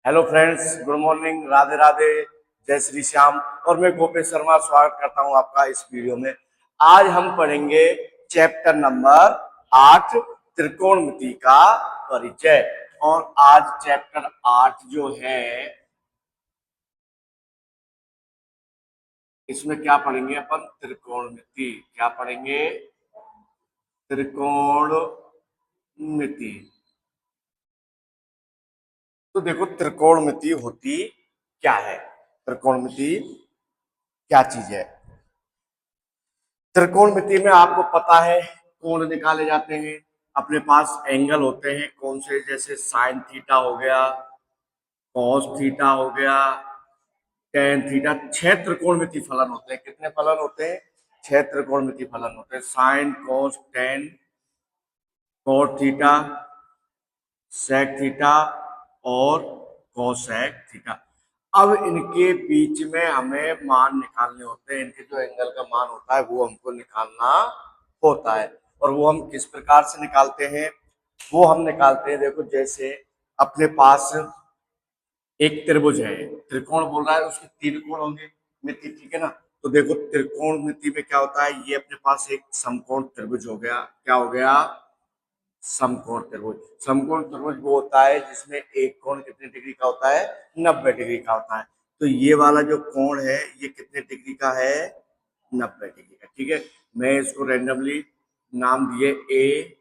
Hello friends, good morning, Radhe Radhe, जय श्री श्याम। और मैं गोपेश शर्मा स्वागत करता हूं आपका इस वीडियो में। आज हम पढ़ेंगे चैप्टर नंबर 8 त्रिकोणमिति का परिचय। और आज चैप्टर 8 जो है इसमें क्या पढ़ेंगे अपन? त्रिकोणमिति। क्या पढ़ेंगे? त्रिकोणमिति। तो देखो, त्रिकोणमिति होती क्या है? त्रिकोणमिति क्या चीज है? त्रिकोणमिति में आपको पता है कोण निकाले जाते हैं। अपने पास एंगल होते हैं कौन से? जैसे साइन थीटा हो गया, कॉस थीटा हो गया, टेन थीटा। 6 त्रिकोणमिति फलन होते हैं। कितने फलन होते हैं? 6 त्रिकोणमिति फलन होते हैं। Sine, cos, tan, cot theta, sec theta और कोसेक थीटा। अब इनके बीच में हमें मान निकालने होते हैं। इनके जो एंगल का मान होता है वो हमको निकालना होता है। और वो हम किस प्रकार से निकालते हैं? वो हम निकालते हैं, देखो, जैसे अपने पास एक त्रिभुज है, त्रिकोण बोल रहा है, उसके 3 कोण होंगे मिति, ठीक है ना? तो देखो, त्रिकोण मिति में क्या होता है, ये अपने पास एक समकोण त्रिभुज हो गया। क्या हो गया? समकोण त्रिभुज। समकोण त्रिभुज वो होता है जिसमें एक कोण कितने डिग्री का होता है? 90 डिग्री का होता है। तो ये वाला जो कोण है ये कितने डिग्री का है? 90 डिग्री का। ठीक है, मैं इसको रैंडमली नाम दिए ए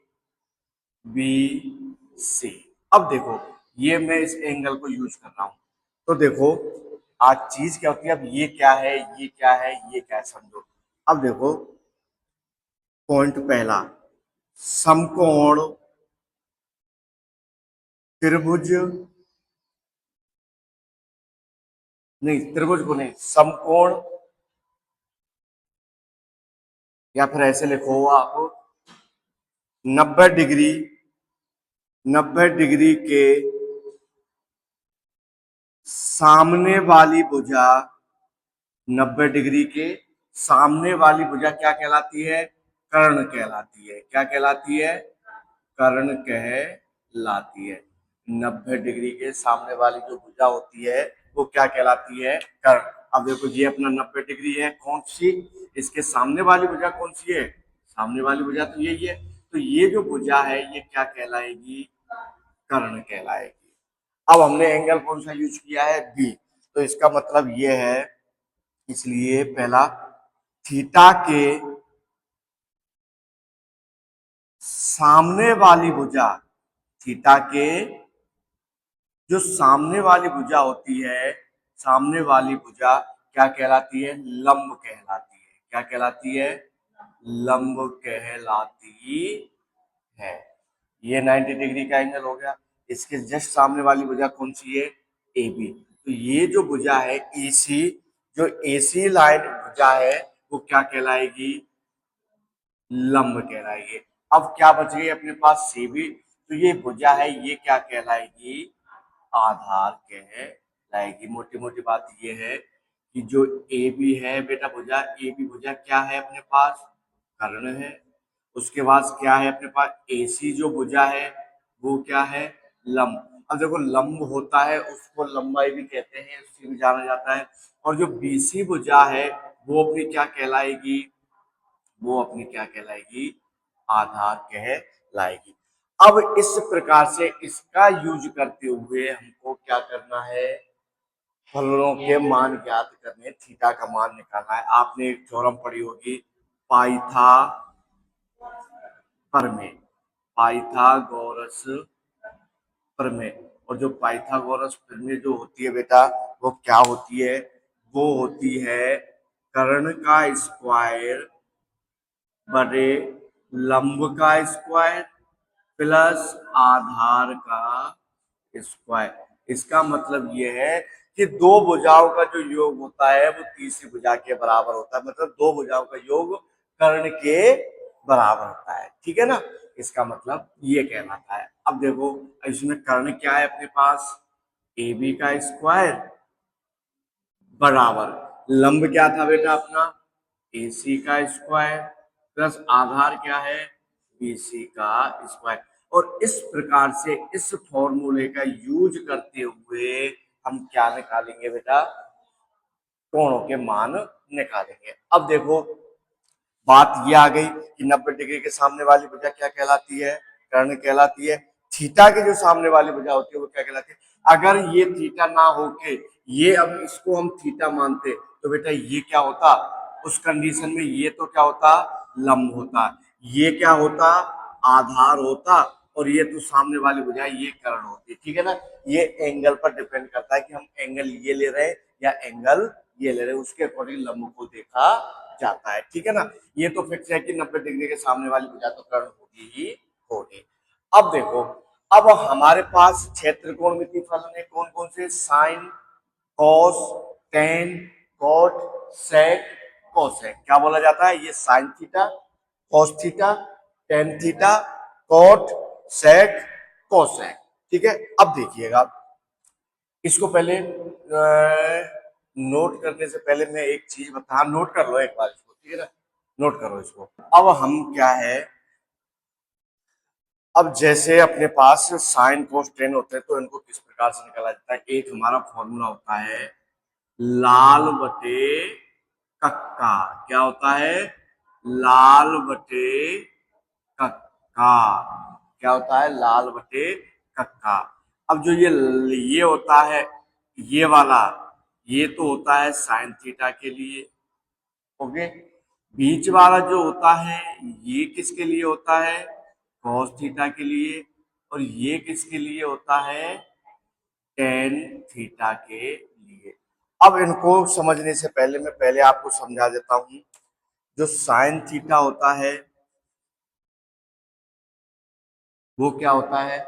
बी सी। अब देखो, ये मैं इस एंगल को यूज कर रहा हूं। तो देखो, आज चीज क्या होती है, अब ये क्या है, ये क्या है, ये क्या है, समझो। अब देखो, पॉइंट पहला, समकोण त्रिभुज, नहीं, त्रिभुज को नहीं, समकोण, या फिर ऐसे लिखो आप, 90 डिग्री, 90 डिग्री के सामने वाली भुजा, 90 डिग्री के सामने वाली भुजा क्या कहलाती है? कर्ण कहलाती है। क्या कहलाती है? कर्ण कहलाती है। 90 डिग्री के सामने वाली जो भुजा होती है वो क्या कहलाती है? कर्ण। अब देखो, ये अपना 90 डिग्री है, कौन सी? इसके सामने वाली भुजा कौन सी है? सामने वाली भुजा तो यही है। तो ये जो भुजा है ये क्या कहलाएगी? कर्ण कहलाएगी। अब हमने एंगल कौन सा यूज किया है? बी। तो इसका मतलब ये है, इसलिए पहला, थीटा के सामने वाली भुजा, थीटा के जो सामने वाली भुजा होती है, सामने वाली भुजा क्या कहलाती है? लंब कहलाती है। क्या कहलाती है? लंब कहलाती है। ये 90 डिग्री का एंगल हो गया। इसके जस्ट सामने वाली भुजा कौन सी है? A B. तो ये जो भुजा है एसी, जो एसी लाइन भुजा है वो क्या कहलाएगी? लंब कहलाएगी। अब क्या बच गई अपने पास? C B. तो ये भुजा है, ये क्या कहलाएगी? आधार कहलाएगी। मोटी मोटी बात ये है कि जो ए बी है बेटा भुजा, ए बी भुजा क्या है अपने पास? कर्ण है। उसके बाद क्या है अपने पास? एसी जो भुजा है वो क्या है? लंब। अब देखो, लंब होता है उसको लंबाई भी कहते हैं, उससे भी जाना जाता है। और जो बीसी भुजा है वो अपनी क्या कहलाएगी? वो अपनी क्या कहलाएगी? आधार कहलाएगी। अब इस प्रकार से इसका यूज करते हुए हमको क्या करना है? फलनों के मान ज्ञात करने, थीटा का मान निकालना है। आपने एक थ्योरम पढ़ी होगी, पाइथागोरस, पाइथागोरस प्रमेय। और जो पाइथागोरस प्रमेय जो होती है बेटा, वो क्या होती है? वो होती है कर्ण का स्क्वायर बटे लंब का स्क्वायर प्लस आधार का स्क्वायर। इसका मतलब यह है कि दो भुजाओं का जो योग होता है वो तीसरी भुजा के बराबर होता है। मतलब दो भुजाओं का योग कर्ण के बराबर होता है। ठीक है ना? इसका मतलब ये कहलाता है। अब देखो, इसमें कर्ण क्या है अपने पास? ए बी का स्क्वायर बराबर लंब क्या था बेटा अपना? AC का स्क्वायर प्लस आधार क्या है? BC का स्क्वायर। और इस प्रकार से इस फॉर्मूले का यूज करते हुए हम क्या निकालेंगे बेटा, कोणों के मान निकालेंगे। अब देखो बात ये आ गई कि 90 डिग्री के सामने वाली भुजा क्या कहलाती है, कर्ण कहलाती है। थीटा की जो सामने वाली भुजा होती है वो क्या कहलाती है। अगर ये थीटा ना होके ये, अब इसको हम थीटा मानते तो बेटा ये क्या होता, उस कंडीशन में ये तो क्या होता, लंब होता, ये क्या होता, आधार होता, और ये तो सामने वाली भुजा ये कर्ण होती, ठीक है ना। ये एंगल पर डिपेंड करता है कि हम एंगल ये ले रहे हैं या एंगल ये ले रहे हैं, उसके अकॉर्डिंग लंब को देखा जाता है, ठीक है ना। ये तो फिक्स है कि 90 डिग्री के सामने वाली भुजा तो कर्ण होगी ही होगी। अब देखो, अब हमारे पास क्षेत्रकोणमिति फलन है कौन कौन से, sine, cos, tan, cot, sec, cosec. क्या बोला जाता है, ये sine theta, cos theta, tan theta, cot, sec, cosec, ठीक है। अब देखिएगा इसको पहले नोट करने से पहले मैं एक चीज बता, नोट कर लो एक बार इसको, ठीक है ना, नोट करो इसको। अब हम क्या है, अब जैसे अपने पास साइन कोस टेन होते हैं तो इनको किस प्रकार से निकाला जाता है। एक हमारा फॉर्मूला होता है लाल बटे कक्का। क्या होता है, लाल बटे कक्का। क्या होता है, लाल बटे कक्का। अब जो ये होता है, ये वाला, ये तो होता है साइन थीटा के लिए, ओके। बीच वाला जो होता है ये किसके लिए होता है, कॉस थीटा के लिए, और ये किसके लिए होता है, टेन थीटा के लिए। अब इनको समझने से पहले मैं पहले आपको समझा देता हूं। जो साइन थीटा होता है वो क्या होता है,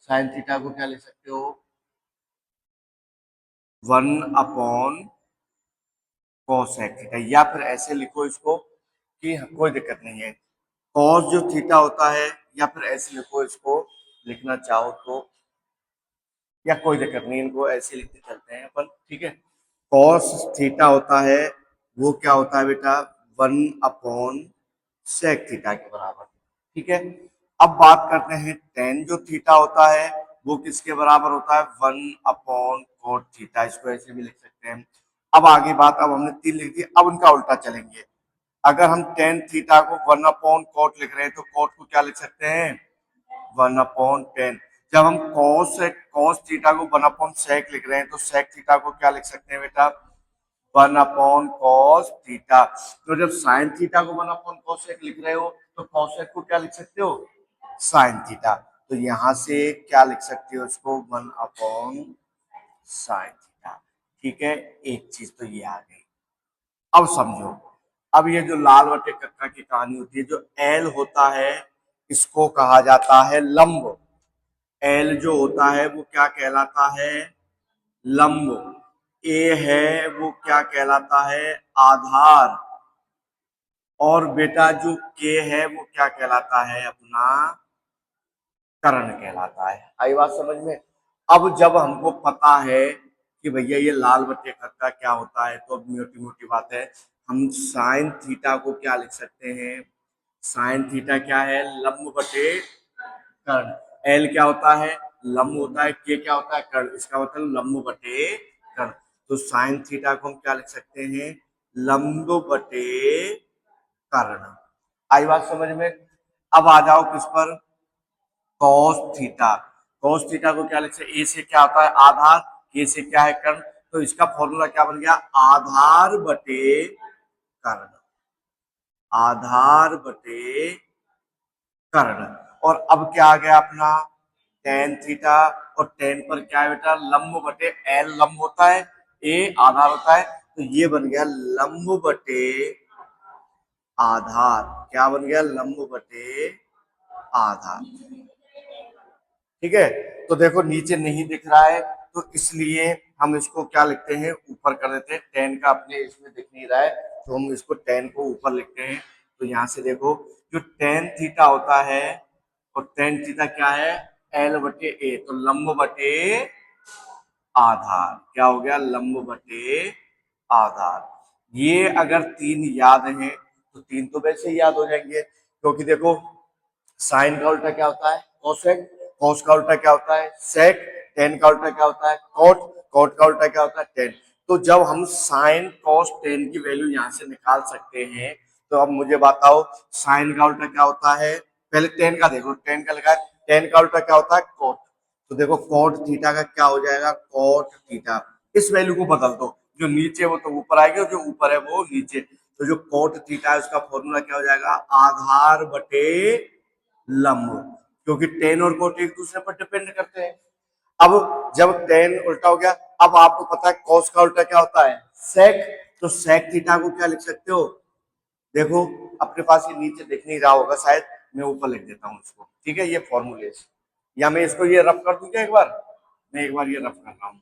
साइन थीटा को क्या लिख सकते हो, 1 कोसेक थीटा, या फिर ऐसे लिखो इसको कि कोई दिक्कत नहीं है, कॉस जो थीटा होता है, या फिर ऐसे लिखो इसको, लिखना चाहो तो, या कोई दिक्कत नहीं, इनको ऐसे लिखते चलते हैं अपन, ठीक है। कॉस थीटा होता है वो क्या होता है बेटा, 1/सेक थीटा के बराबर, ठीक है। अब बात करते हैं टेन जो थीटा होता है वो किसके बराबर होता है, 1/कोट थीटा, इसको ऐसे भी लिख सकते हैं। अब आगे बात, अब हमने 3 लिख दी, अब उनका उल्टा चलेंगे। अगर हम टेन थीटा को 1/कोट लिख रहे हैं तो कोट को क्या लिख सकते हैं, 1/10। जब हम कॉस थीटा को 1/सेक लिख रहे हैं तो सेक थीटा को क्या लिख सकते हैं बेटा, 1/कॉस थीटा। तो जब साइन थीटा को 1/कॉसेक लिख रहे हो तो कॉसेक को क्या लिख सकते हो, साइन थीटा। तो यहां से क्या लिख सकते हो इसको, 1/साइन थीटा, ठीक है। एक चीज तो ये आ गई। अब समझो, अब ये जो लाल बटे कक्का की कहानी होती है, जो एल होता है इसको कहा जाता है लंब। एल जो होता है वो क्या कहलाता है, लंब। ए है वो क्या कहलाता है, आधार। और बेटा जो के है वो क्या कहलाता है, अपना कर्ण कहलाता है। आई बात समझ में। अब जब हमको पता है कि भैया ये लाल बटे कक्का क्या होता है, तो अब मोटी मोटी बात है, हम साइन थीटा को क्या लिख सकते हैं, साइन थीटा क्या है, लंब बटे कर्ण। एल क्या होता है, लंब होता है, के क्या होता है, कर्ण, इसका मतलब लंब बटे कर्ण। तो साइन थीटा को हम क्या लिख सकते हैं, लंब बटे कर्ण। आई बात समझ में। अब आ जाओ किस पर, कॉस थीटा। कॉस थीटा को क्या लिख सकते, ए से क्या होता है आधार, के से क्या है कर्ण, तो इसका फॉर्मूला क्या बन गया, आधार बटे कर्ण, आधार बटे कर्ण। और अब क्या आ गया अपना, टेन थीटा, और टेन पर क्या है बेटा, लंब बटे एल, लंब होता है, ए आधार होता है, तो ये बन गया लंब बटे आधार। क्या बन गया, लंब बटे आधार, ठीक है। तो देखो नीचे नहीं दिख रहा है तो इसलिए हम इसको क्या लिखते हैं, ऊपर कर देते हैं। टेन का अपने इसमें दिख नहीं रहा है तो हम इसको टेन को ऊपर लिखते हैं। तो यहां से देखो जो टेन थीटा होता है, और टेन थीटा क्या है, एल बटे ए, तो लंब बटे आधार। क्या हो गया, लंब बटे आधार। ये अगर तीन याद हैं तो तीन तो वैसे ही याद हो जाएंगे, क्योंकि देखो साइन का उल्टा क्या होता है, कोसेक, कोस का उल्टा क्या होता है सेक, टेन का उल्टा क्या होता है कोट, कोट का उल्टा क्या होता है टेन। तो जब हम साइन कॉस टेन की वैल्यू यहाँ से निकाल सकते हैं, तो अब मुझे बताओ साइन का उल्टा क्या होता है, पहले टेन का देखो, टेन का लिखा है, टेन का उल्टा क्या होता है कोट, तो देखो कोट थीटा का क्या हो जाएगा कोट थीटा। इस वैल्यू को बदल दो, जो नीचे वो तो ऊपर आएगी और जो ऊपर है वो नीचे, तो जो कोट थीटा है उसका फॉर्मूला क्या हो जाएगा आधार बटे लंब, क्योंकि टेन और कोट एक दूसरे पर डिपेंड करते हैं। अब जब टेन उल्टा हो गया, अब आपको पता है कॉस का उल्टा क्या होता है सेक, तो सेक थीटा को क्या लिख सकते हो, देखो अपने पास ये नीचे दिख नहीं रहा होगा शायद, मैं ऊपर लिख देता हूँ इसको, ठीक है, ये फॉर्मूले, या मैं इसको ये रफ कर दूं क्या एक बार, मैं एक बार ये रफ कर रहा हूँ।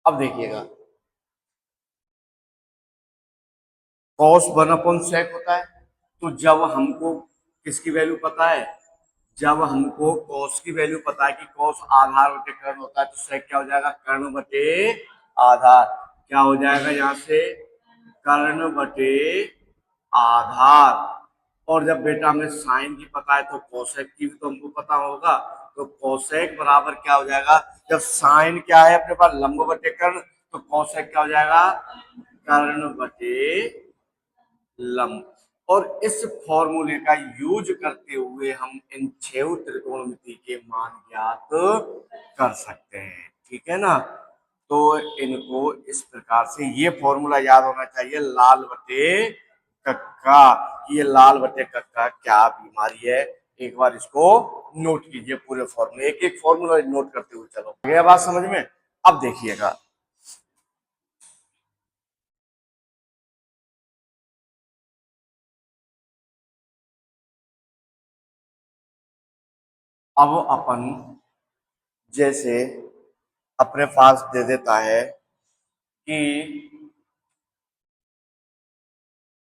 अब देखिएगा कॉस वन अपॉन सेक होता है, तो जब हमको किसकी वैल्यू पता है, जब हमको कॉस की वैल्यू पता है कि कॉस आधार बटे कर्ण होता है, तो सेक क्या हो जाएगा कर्ण बटे आधार, क्या हो जाएगा यहाँ से कर्ण बटे आधार। और जब बेटा हमें साइन की पता है तो कोसेक की भी तो हमको पता होगा, तो कोसेक बराबर क्या हो जाएगा, जब साइन क्या है अपने पास लंब बटे कर्ण, तो कोसेक क्या हो जाएगा कर्ण बटे लंब। और इस फॉर्मूले का यूज करते हुए हम इन छह त्रिकोणमिति के मान ज्ञात कर सकते हैं, ठीक है ना। तो इनको इस प्रकार से ये फॉर्मूला याद होना चाहिए लाल बटे कक्का, ये लाल बटे कक्का क्या बीमारी है, एक बार इसको नोट कीजिए पूरे फॉर्मूले, एक एक फॉर्मूला नोट करते हुए चलो, ये बात समझ में। अब देखिएगा अब अपन जैसे अपने पास दे देता है कि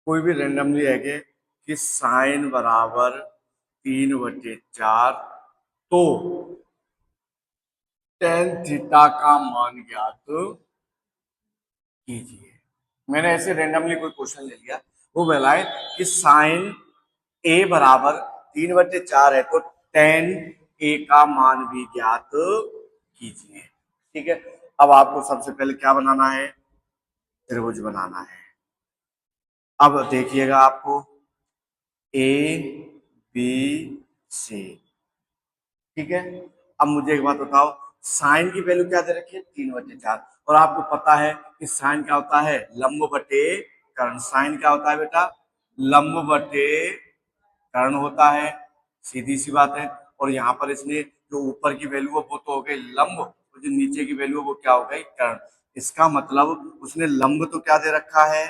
कोई भी रेंडमली है कि साइन बराबर 3/4, तो टेन थीटा का मान ज्ञात कीजिए। मैंने ऐसे रेंडमली कोई क्वेश्चन ले लिया, वो बोला है कि साइन ए बराबर 3/4 है, तो टेन ए का मान भी ज्ञात कीजिए, ठीक है। अब आपको सबसे पहले क्या बनाना है, त्रिभुज बनाना है। अब देखिएगा आपको ए बी सी, ठीक है। अब मुझे एक बात बताओ, साइन की वैल्यू क्या दे रखी है 3/4, और आपको पता है कि साइन क्या होता है लंब बटे कर्ण, साइन क्या होता है बेटा लंब बटे कर्ण होता है, सीधी सी बात है। और यहाँ पर इसने जो ऊपर की वैल्यू है वो तो हो गई लंब, और जो नीचे की वैल्यू है वो क्या हो गई कर्ण। इसका मतलब उसने लंब तो क्या दे रखा है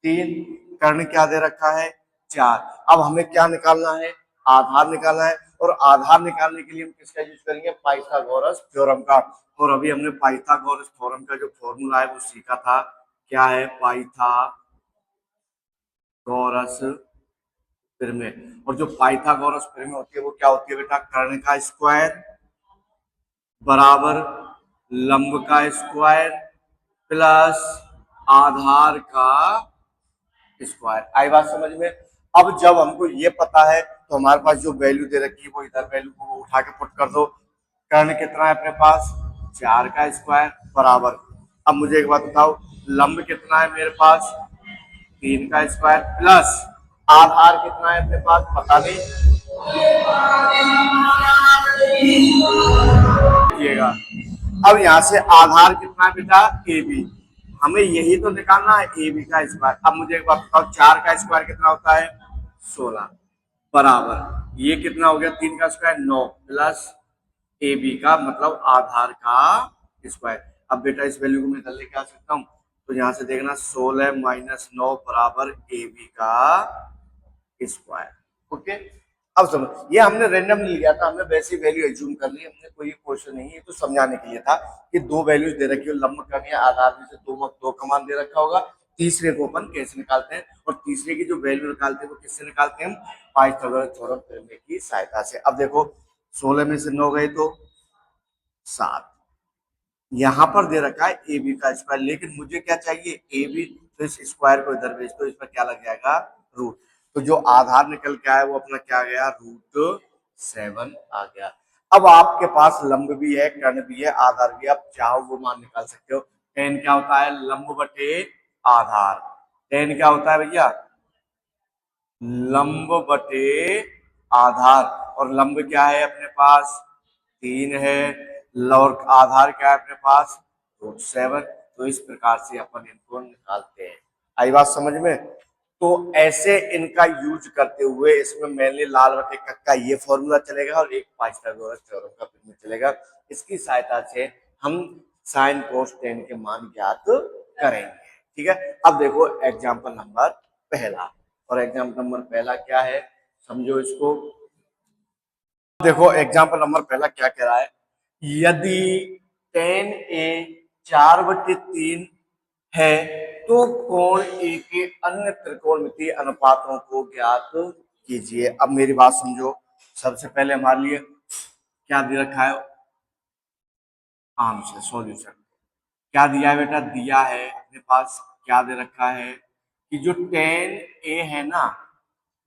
3, कर्ण क्या दे रखा है 4। अब हमें क्या निकालना है आधार निकालना है, और आधार निकालने के लिए हम किसका यूज करेंगे पाइथागोरस थ्योरम का। और अभी हमने पाइथागोरस थ्योरम का जो फॉर्मूला है वो सीखा था, क्या है पाइथागोरस प्रमेय। और जो पाइथागोरस प्रमेय होती है वो क्या होती है बेटा कर्ण का स्क्वायर बराबर लंब का स्क्वायर प्लस आधार का स्क्वायर। आई बात समझ में। अब जब हमको ये पता है तो हमारे पास जो वैल्यू दे रखी है वो इधर वैल्यू को उठा के पुट कर दो, कर्ण कितना है अपने पास 4 का स्क्वायर बराबर, अब मुझे एक बात बताओ लंब कितना है मेरे पास 3 का स्क्वायर प्लस आधार कितना है अपने पास पता नहीं, देखिएगा। अब यहाँ से आधार कितना है बेटा ए बी, हमें यही तो निकालना है ए बी का स्क्वायर। अब मुझे एक बात बताओ 4 का स्क्वायर कितना होता है 16 बराबर ये कितना हो गया 3 का स्क्वायर 9 प्लस ए बी का मतलब आधार का स्क्वायर। अब बेटा इस वैल्यू को मैं इधर लेके आ सकता हूँ, तो यहाँ से देखना 16 माइनस 9 बराबर ए बी का स्क्वायर, ओके। अब समझ, ये हमने रैंडम लिया था, हमने वैसी वैल्यू एज्यूम कर ली, हमने कोई क्वेश्चन नहीं, ये तो समझाने के लिए था कि दो वैल्यूज दे रखी हो लंब कर्ण या आधार में से दो का मान दे रखा होगा, तीसरे को अपन कैसे निकालते हैं, और तीसरे की जो वैल्यू निकालते हैं वो किससे निकालते हैं हम पाइथागोरस थ्योरम प्रमेय की सहायता से। अब देखो 16 में से 9 गए तो 7, यहाँ पर दे रखा है ए बी का स्क्वायर, लेकिन मुझे क्या चाहिए ए बी, तो इस स्क्वायर को इधर भेज दो, इस पर क्या लग जाएगा रूट। तो जो आधार निकल के आया वो अपना क्या गया, √7 आ गया। अब आपके पास लंब भी है, कर्ण भी है, आधार भी, आप चाहो वो मान निकाल सकते हो। टेन क्या होता है, लंब बटे आधार। टेन क्या होता है भैया, लंब बटे आधार। और लंब क्या है अपने पास, 3 है, और आधार क्या है अपने पास, √7। तो इस प्रकार से अपन इनको निकालते हैं। आई बात समझ में। तो ऐसे इनका यूज करते हुए इसमें मेनली लाल बटे कक्का ये फॉर्मूला चलेगा और एक पाइथागोरस थ्योरम का प्रमेय चलेगा। इसकी सहायता से हम साइन कोस टेन के मान ज्ञात करेंगे। ठीक है, अब देखो एग्जाम्पल नंबर पहला। और एग्जाम्पल नंबर पहला क्या है, समझो इसको। देखो एग्जाम्पल नंबर पहला क्या कह रहा है, यदि tan A 4/3 है तो कोण ए के अन्य त्रिकोणमितीय अनुपातों को ज्ञात कीजिए। अब मेरी बात समझो, सबसे पहले हमारे लिए क्या दे रखा है, आंसर सॉल्यूशन। क्या दिया है बेटा, दिया है अपने पास, क्या दे रखा है कि जो tan A है ना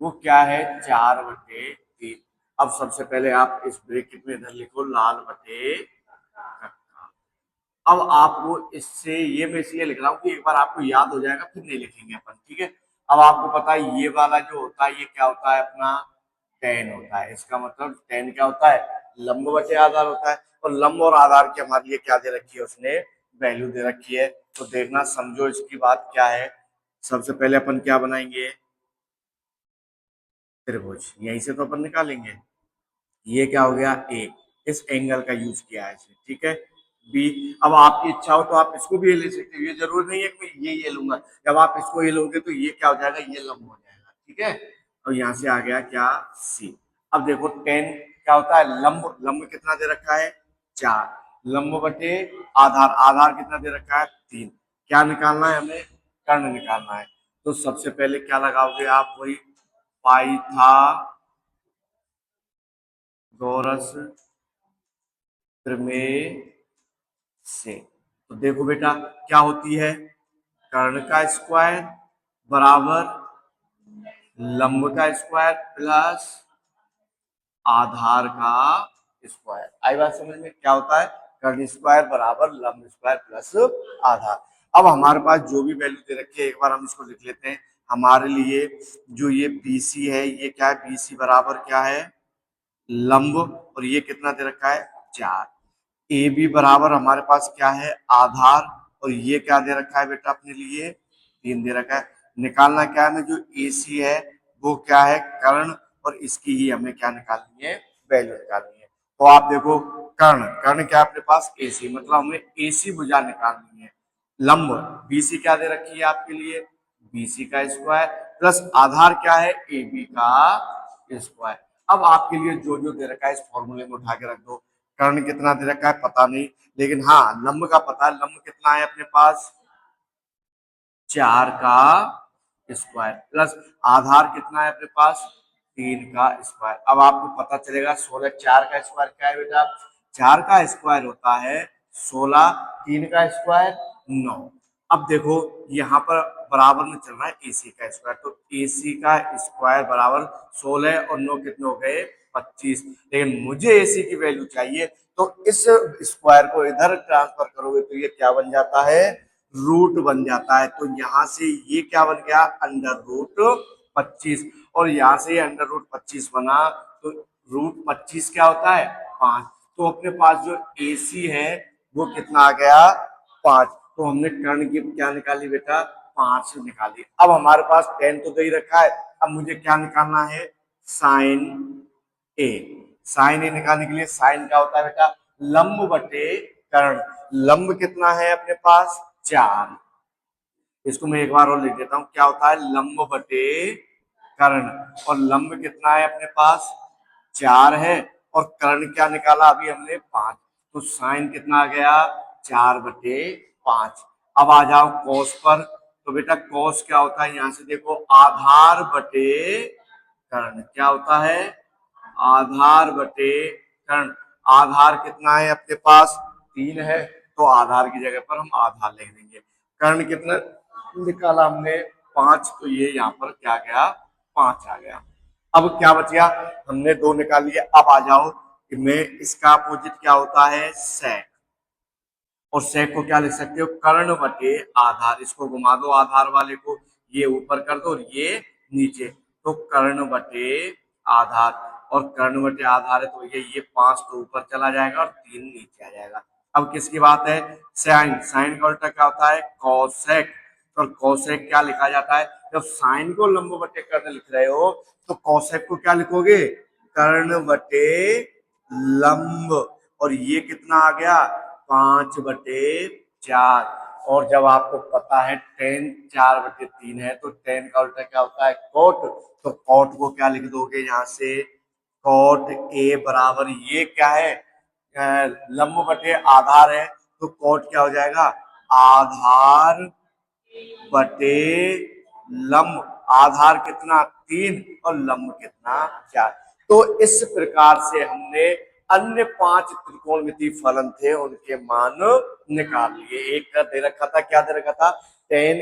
वो क्या है, 4/3। अब सबसे पहले आप इस ब्रैकेट में इधर लिखो लाल बटे कक्का। अब आपको इससे ये मैं इसलिए लिख रहा हूँ कि एक बार आपको याद हो जाएगा, फिर नहीं लिखेंगे अपन। ठीक है, अब आपको पता है ये वाला जो होता है ये क्या होता है अपना, टेन होता है। इसका मतलब टेन क्या होता है, लंब बटे आधार होता है। और लंब और आधार की हमारे लिए क्या दे रखी है, उसने वैल्यू दे रखी है। तो देखना समझो इसकी बात क्या है। सबसे पहले अपन क्या बनाएंगे, त्रिभुज, यहीं से तो अपन निकालेंगे। ये क्या हो गया, ए, इस एंगल का यूज किया है इसने। ठीक है, बी। अब आपकी इच्छा हो तो आप इसको भी ले सकते हो, ये जरूर नहीं है कि मैं ये लूंगा। जब आप इसको ये लोगे तो ये क्या हो जाएगा, ये लंब हो जाएगा। ठीक है, और यहां से आ गया क्या, सी। अब देखो टेन क्या होता है, लंब, लंब कितना दे रखा है, 4, लंब बटे आधार, आधार कितना दे रखा है, 3। क्या निकालना है हमें, कर्ण निकालना है। तो सबसे पहले क्या लगाओगे आप, वही पाइथागोरस प्रमेय से। तो देखो बेटा क्या होती है, कर्ण का स्क्वायर बराबर लंब का स्क्वायर प्लस आधार का स्क्वायर। आई बात समझ में, क्या होता है, कर्ण स्क्वायर बराबर लंब स्क्वायर प्लस आधार। अब हमारे पास जो भी वैल्यू दे रखी है एक बार हम इसको लिख लेते हैं। हमारे लिए जो ये BC है, ये क्या है, BC बराबर क्या है, लंब, और ये कितना दे रखा है, 4। ए बी बराबर हमारे पास क्या है, आधार, और ये क्या दे रखा है बेटा अपने लिए, 3 दे रखा है। निकालना क्या है हमें, जो AC है वो क्या है, कर्ण, और इसकी ही हमें क्या निकालनी है, वैल्यू निकालनी है। तो आप देखो कर्ण, कर्ण क्या है अपने पास, AC, मतलब हमें AC भुजा निकालनी है। लंब BC क्या दे रखी है आपके लिए, BC का स्क्वायर प्लस आधार क्या है, AB का स्क्वायर। अब आपके लिए जो जो दे रखा है इस फॉर्मूले में उठा के रख दो। कर्ण कितना दे रखा है पता नहीं, लेकिन हाँ लंब का पता है, लंब कितना है अपने पास, 4 का स्क्वायर प्लस आधार कितना है अपने पास, 3 का स्क्वायर। अब आपको पता चलेगा 16, 4 का स्क्वायर क्या है बेटा, 4 का स्क्वायर होता है 16, 3 का स्क्वायर 9। अब देखो यहाँ पर बराबर में चल रहा है AC का स्क्वायर, तो AC का स्क्वायर बराबर 16 और 9 कितने हो गए, 25। लेकिन मुझे AC की वैल्यू चाहिए, तो इस स्क्वायर को इधर ट्रांसफर करोगे तो ये क्या बन जाता है, रूट बन जाता है। तो यहां से ये क्या बन गया, √25, और यहां से √25 बना, तो √25 क्या होता है, 5। तो अपने पास जो AC है वो कितना आ गया, 5। तो हमने कर्ण की क्या निकाली बेटा, 5 निकाली। अब हमारे पास 10 तो दे ही रखा है, अब मुझे क्या निकालना है, साइन ए। साइन ए निकालने के लिए साइन क्या होता है बेटा, लंब बटे कर्ण। लंब कितना है अपने पास, 4। इसको मैं एक बार और लिख देता हूं, क्या होता है, लंब बटे कर्ण। और लंब कितना है अपने पास, 4 है, और कर्ण क्या निकाला अभी हमने, 5। तो साइन कितना आ गया, 4/5। अब आ जाओ कोस पर। तो बेटा कोस क्या होता है, यहां से देखो आधार बटे कर्ण, क्या होता है, आधार बटे कर्ण। आधार कितना है अपने पास, 3 है, तो आधार की जगह पर हम आधार लिख देंगे। कर्ण कितना निकाला हमने, 5, तो ये यहाँ पर क्या गया, 5 आ गया। अब क्या बच गया, हमने 2 निकाल लिए। अब आ जाओ में इसका अपोजिट क्या होता है, सेक। और सेक को क्या लिख सकते हो, कर्ण बटे आधार। इसको घुमा दो आधार वाले को, ये ऊपर कर दो और ये नीचे, तो कर्ण बटे आधार। और कर्ण बटे आधार है तो ये 5 तो ऊपर चला जाएगा और 3 नीचे आ जाएगा। अब किसकी बात है, साइन। साइन का उल्टा क्या होता है, कॉसेक। और कॉसेक क्या लिखा जाता है, जब साइन को लंब बटे कर्ण लिख रहे हो तो कॉसेक को क्या लिखोगे, कर्ण बटे लंब। और ये कितना आ गया, 5/4। और जब आपको पता है टेन 4/3 है तो टेन का उल्टा क्या होता है, कोट। तो कोट को क्या लिख दोगे यहाँ से, कोट ए बराबर, ये क्या है, लंब बटे आधार है तो कोट क्या हो जाएगा, आधार बटे लंब। आधार कितना, 3, और लंब कितना, 4। तो इस प्रकार से हमने अन्य 5 त्रिकोणमितीय फलन थे उनके मान निकाल लिए। एक का दे रखा था, क्या दे रखा था, tan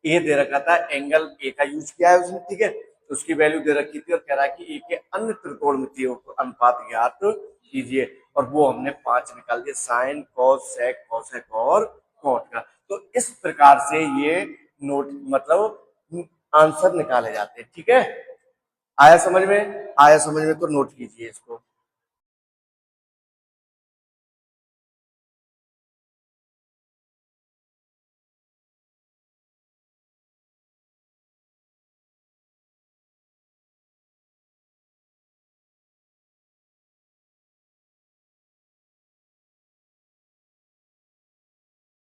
ए दे रखा था, एंगल ए का यूज किया है उसने, ठीक है, तो उसकी वैल्यू दे रखी थी और कह रहा है कि ए के अन्य त्रिकोणमितीय अनुपात ज्ञात कीजिए, और वो हमने 5 निकाल दिए, साइन कॉस सेक कॉसेक और कॉट का। तो इस प्रकार से ये नोट मतलब आंसर निकाले जाते हैं, ठीक है। आया समझ में, आया समझ में तो नोट कीजिए इसको।